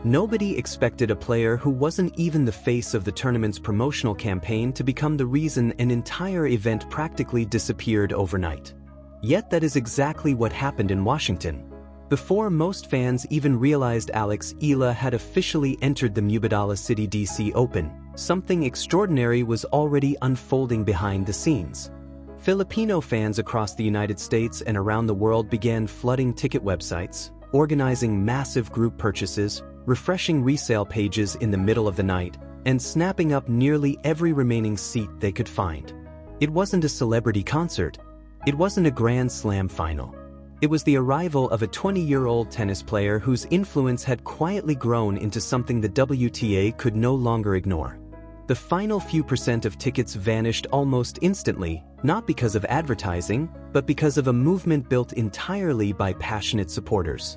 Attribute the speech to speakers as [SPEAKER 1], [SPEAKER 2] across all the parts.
[SPEAKER 1] Nobody expected a player who wasn't even the face of the tournament's promotional campaign to become the reason an entire event practically disappeared overnight. Yet that is exactly what happened in Washington. Before most fans even realized Alex Eala had officially entered the Mubadala City DC Open, something extraordinary was already unfolding behind the scenes. Filipino fans across the United States and around the world began flooding ticket websites, organizing massive group purchases, refreshing resale pages in the middle of the night, and snapping up nearly every remaining seat they could find. It wasn't a celebrity concert. It wasn't a Grand Slam final. It was the arrival of a 20-year-old tennis player whose influence had quietly grown into something the WTA could no longer ignore. The final few percent of tickets vanished almost instantly, not because of advertising, but because of a movement built entirely by passionate supporters.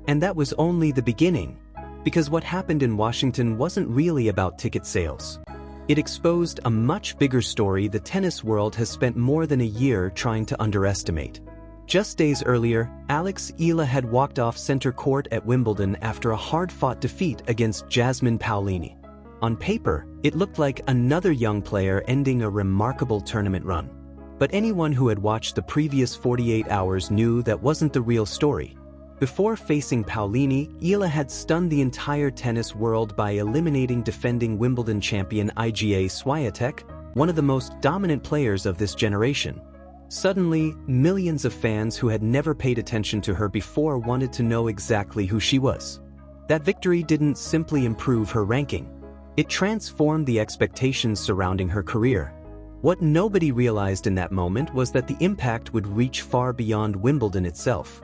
[SPEAKER 1] And that was only the beginning. Because what happened in Washington wasn't really about ticket sales. It exposed a much bigger story the tennis world has spent more than a year trying to underestimate. Just days earlier, Alex Eala had walked off center court at Wimbledon after a hard-fought defeat against Jasmine Paolini. On paper, it looked like another young player ending a remarkable tournament run. But anyone who had watched the previous 48 hours knew that wasn't the real story. Before facing Paolini, Eala had stunned the entire tennis world by eliminating defending Wimbledon champion Iga Swiatek, one of the most dominant players of this generation. Suddenly, millions of fans who had never paid attention to her before wanted to know exactly who she was. That victory didn't simply improve her ranking. It transformed the expectations surrounding her career. What nobody realized in that moment was that the impact would reach far beyond Wimbledon itself.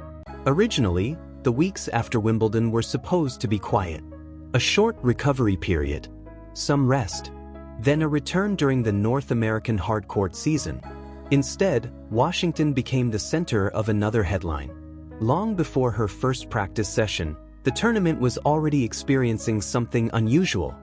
[SPEAKER 1] Originally, the weeks after Wimbledon were supposed to be quiet. A short recovery period, some rest, then a return during the North American hardcourt season. Instead, Washington became the center of another headline. Long before her first practice session, the tournament was already experiencing something unusual.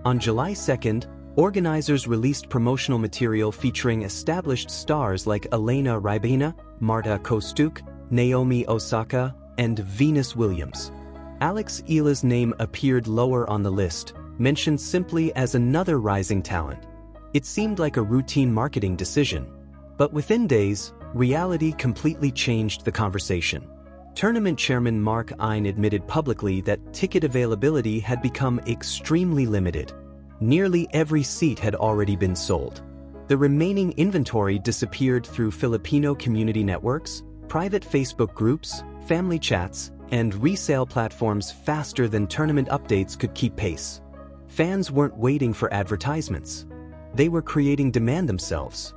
[SPEAKER 1] On July 2nd, organizers released promotional material featuring established stars like Elena Rybakina, Marta Kostyuk, Naomi Osaka, and Venus Williams. Alex Eala's name appeared lower on the list, mentioned simply as another rising talent. It seemed like a routine marketing decision. But within days, reality completely changed the conversation. Tournament chairman Mark Ein admitted publicly that ticket availability had become extremely limited. Nearly every seat had already been sold. The remaining inventory disappeared through Filipino community networks, private Facebook groups, family chats, and resale platforms faster than tournament updates could keep pace. Fans weren't waiting for advertisements. They were creating demand themselves.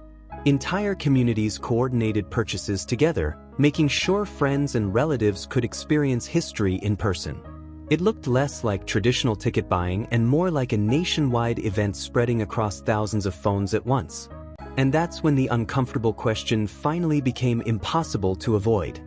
[SPEAKER 1] Entire communities coordinated purchases together, making sure friends and relatives could experience history in person. It looked less like traditional ticket buying and more like a nationwide event spreading across thousands of phones at once. And that's when the uncomfortable question finally became impossible to avoid.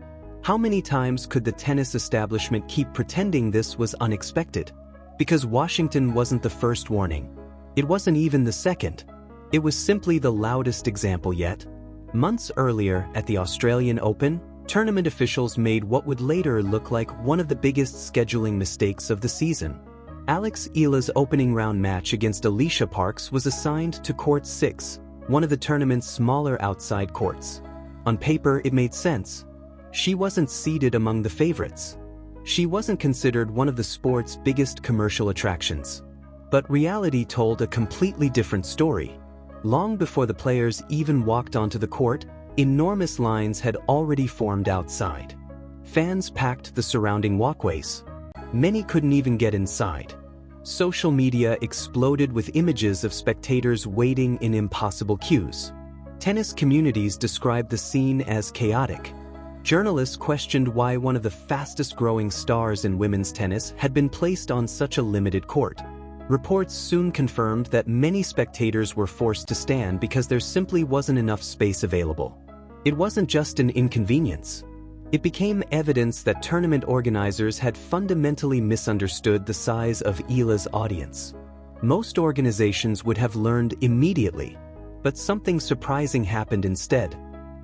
[SPEAKER 1] How many times could the tennis establishment keep pretending this was unexpected? Because Washington wasn't the first warning. It wasn't even the second. It was simply the loudest example yet. Months earlier, at the Australian Open, tournament officials made what would later look like one of the biggest scheduling mistakes of the season. Alex Eala's opening round match against Alicia Parks was assigned to Court 6, one of the tournament's smaller outside courts. On paper, it made sense. She wasn't seated among the favorites. She wasn't considered one of the sport's biggest commercial attractions. But reality told a completely different story. Long before the players even walked onto the court, enormous lines had already formed outside. Fans packed the surrounding walkways. Many couldn't even get inside. Social media exploded with images of spectators waiting in impossible queues. Tennis communities described the scene as chaotic. Journalists questioned why one of the fastest-growing stars in women's tennis had been placed on such a limited court. Reports soon confirmed that many spectators were forced to stand because there simply wasn't enough space available. It wasn't just an inconvenience. It became evidence that tournament organizers had fundamentally misunderstood the size of Eala's audience. Most organizations would have learned immediately, but something surprising happened instead.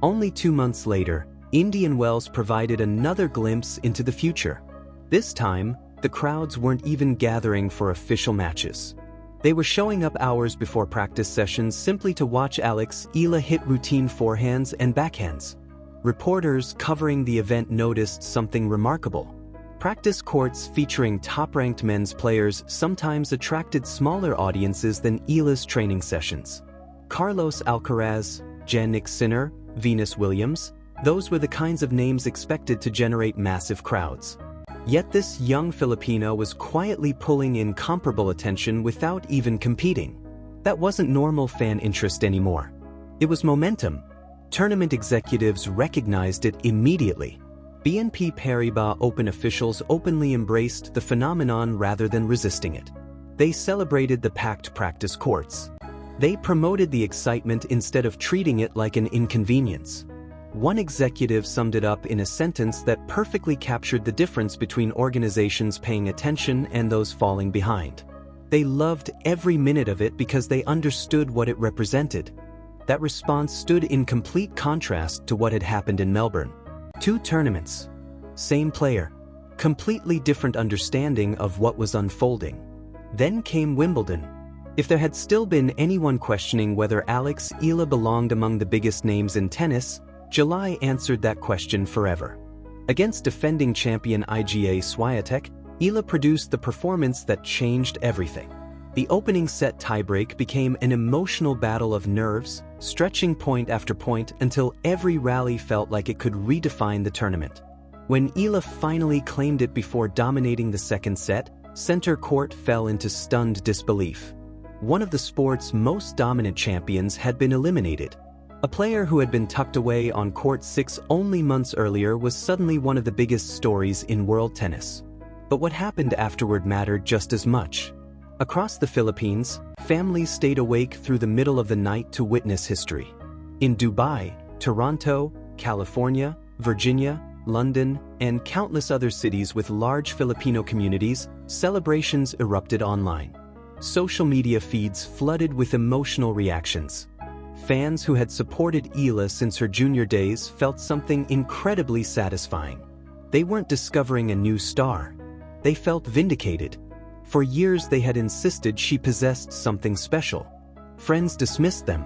[SPEAKER 1] Only 2 months later, Indian Wells provided another glimpse into the future. This time, the crowds weren't even gathering for official matches. They were showing up hours before practice sessions simply to watch Alex Eala hit routine forehands and backhands. Reporters covering the event noticed something remarkable. Practice courts featuring top-ranked men's players sometimes attracted smaller audiences than Eala's training sessions. Carlos Alcaraz, Jannik Sinner, Venus Williams, those were the kinds of names expected to generate massive crowds. Yet this young Filipino was quietly pulling in comparable attention without even competing. That wasn't normal fan interest anymore. It was momentum. Tournament executives recognized it immediately. BNP Paribas Open officials openly embraced the phenomenon rather than resisting it. They celebrated the packed practice courts. They promoted the excitement instead of treating it like an inconvenience. One executive summed it up in a sentence that perfectly captured the difference between organizations paying attention and those falling behind. They loved every minute of it because they understood what it represented. That response stood in complete contrast to what had happened in Melbourne. 2 tournaments. Same player. Completely different understanding of what was unfolding. Then came Wimbledon. If there had still been anyone questioning whether Alex Eala belonged among the biggest names in tennis, July answered that question forever. Against defending champion Iga Swiatek, Eala produced the performance that changed everything. The opening set tiebreak became an emotional battle of nerves, stretching point after point until every rally felt like it could redefine the tournament. When Eala finally claimed it before dominating the second set, center court fell into stunned disbelief. One of the sport's most dominant champions had been eliminated. A player who had been tucked away on court 6 only months earlier was suddenly one of the biggest stories in world tennis. But what happened afterward mattered just as much. Across the Philippines, families stayed awake through the middle of the night to witness history. In Dubai, Toronto, California, Virginia, London, and countless other cities with large Filipino communities, celebrations erupted online. Social media feeds flooded with emotional reactions. Fans who had supported Eala since her junior days felt something incredibly satisfying. They weren't discovering a new star. They felt vindicated. For years they had insisted she possessed something special. Friends dismissed them.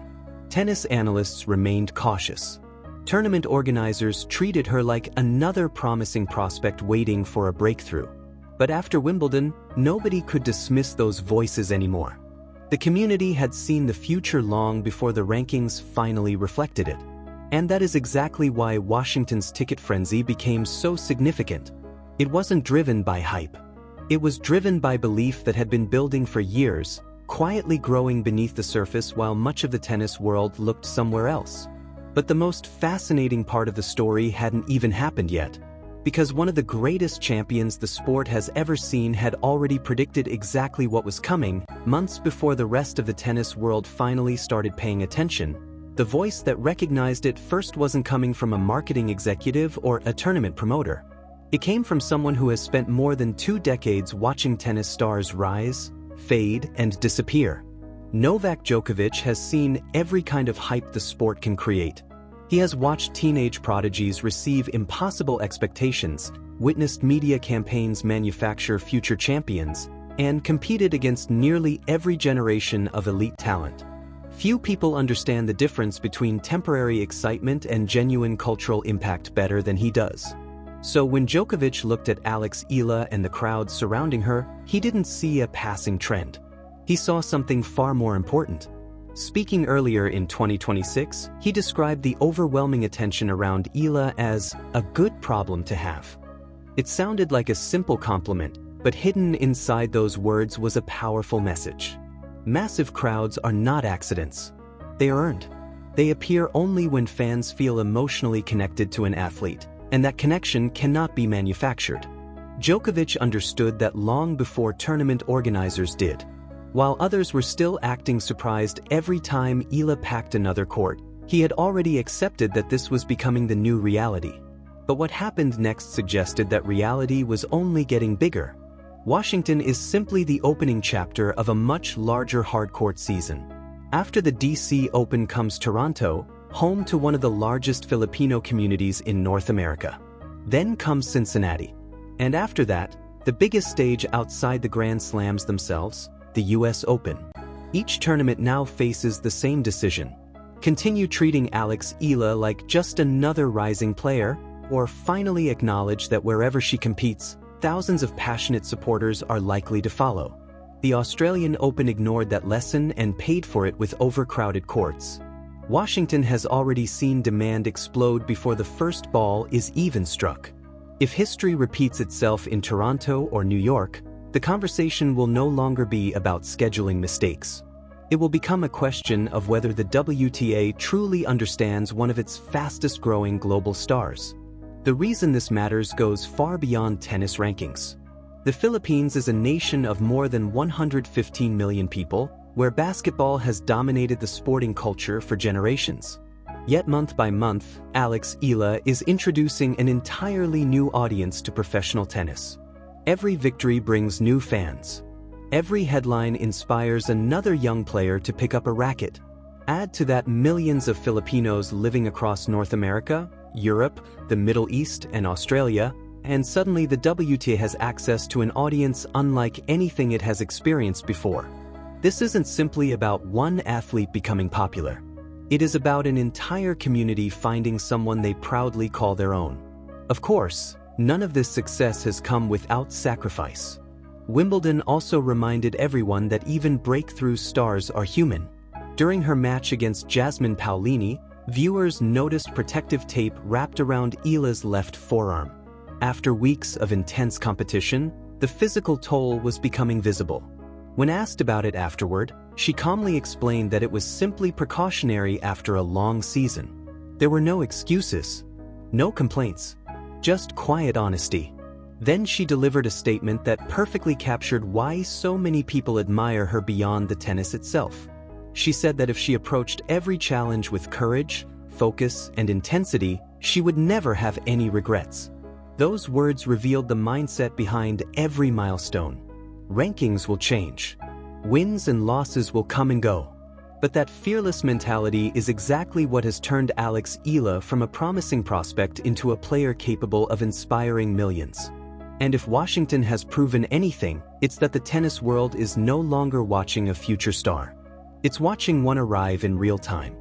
[SPEAKER 1] Tennis analysts remained cautious. Tournament organizers treated her like another promising prospect waiting for a breakthrough. But after Wimbledon, nobody could dismiss those voices anymore. The community had seen the future long before the rankings finally reflected it. And that is exactly why Washington's ticket frenzy became so significant. It wasn't driven by hype. It was driven by belief that had been building for years, quietly growing beneath the surface while much of the tennis world looked somewhere else. But the most fascinating part of the story hadn't even happened yet. Because one of the greatest champions the sport has ever seen had already predicted exactly what was coming, months before the rest of the tennis world finally started paying attention. The voice that recognized it first wasn't coming from a marketing executive or a tournament promoter. It came from someone who has spent more than 2 decades watching tennis stars rise, fade, and disappear. Novak Djokovic has seen every kind of hype the sport can create. He has watched teenage prodigies receive impossible expectations, witnessed media campaigns manufacture future champions, and competed against nearly every generation of elite talent. Few people understand the difference between temporary excitement and genuine cultural impact better than he does. So when Djokovic looked at Alex Eala and the crowd surrounding her, he didn't see a passing trend. He saw something far more important. Speaking earlier in 2026, he described the overwhelming attention around Eala as a good problem to have. It sounded like a simple compliment, but hidden inside those words was a powerful message. Massive crowds are not accidents. They are earned. They appear only when fans feel emotionally connected to an athlete, and that connection cannot be manufactured. Djokovic understood that long before tournament organizers did. While others were still acting surprised every time Eala packed another court, he had already accepted that this was becoming the new reality. But what happened next suggested that reality was only getting bigger. Washington is simply the opening chapter of a much larger hardcourt season. After the DC Open comes Toronto, home to one of the largest Filipino communities in North America. Then comes Cincinnati. And after that, The biggest stage outside the Grand Slams themselves, the US Open. Each tournament now faces the same decision. Continue treating Alex Eala like just another rising player, or finally acknowledge that wherever she competes, thousands of passionate supporters are likely to follow. The Australian Open ignored that lesson and paid for it with overcrowded courts. Washington has already seen demand explode before the first ball is even struck. If history repeats itself in Toronto or New York, the conversation will no longer be about scheduling mistakes. It will become a question of whether the WTA truly understands one of its fastest-growing global stars. The reason this matters goes far beyond tennis rankings. The Philippines is a nation of more than 115 million people, where basketball has dominated the sporting culture for generations. Yet month by month, Alex Eala is introducing an entirely new audience to professional tennis. Every victory brings new fans. Every headline inspires another young player to pick up a racket. Add to that millions of Filipinos living across North America, Europe, the Middle East, and Australia, and suddenly the WTA has access to an audience unlike anything it has experienced before. This isn't simply about one athlete becoming popular. It is about an entire community finding someone they proudly call their own. Of course, none of this success has come without sacrifice. Wimbledon also reminded everyone that even breakthrough stars are human. During her match against Jasmine Paolini, viewers noticed protective tape wrapped around Eala's left forearm. After weeks of intense competition, the physical toll was becoming visible. When asked about it afterward, she calmly explained that it was simply precautionary after a long season. There were no excuses, no complaints, just quiet honesty. Then she delivered a statement that perfectly captured why so many people admire her beyond the tennis itself. She said that if she approached every challenge with courage, focus, and intensity, she would never have any regrets. Those words revealed the mindset behind every milestone. Rankings will change. Wins and losses will come and go. But that fearless mentality is exactly what has turned Alex Eala from a promising prospect into a player capable of inspiring millions. And if Washington has proven anything, it's that the tennis world is no longer watching a future star. It's watching one arrive in real time.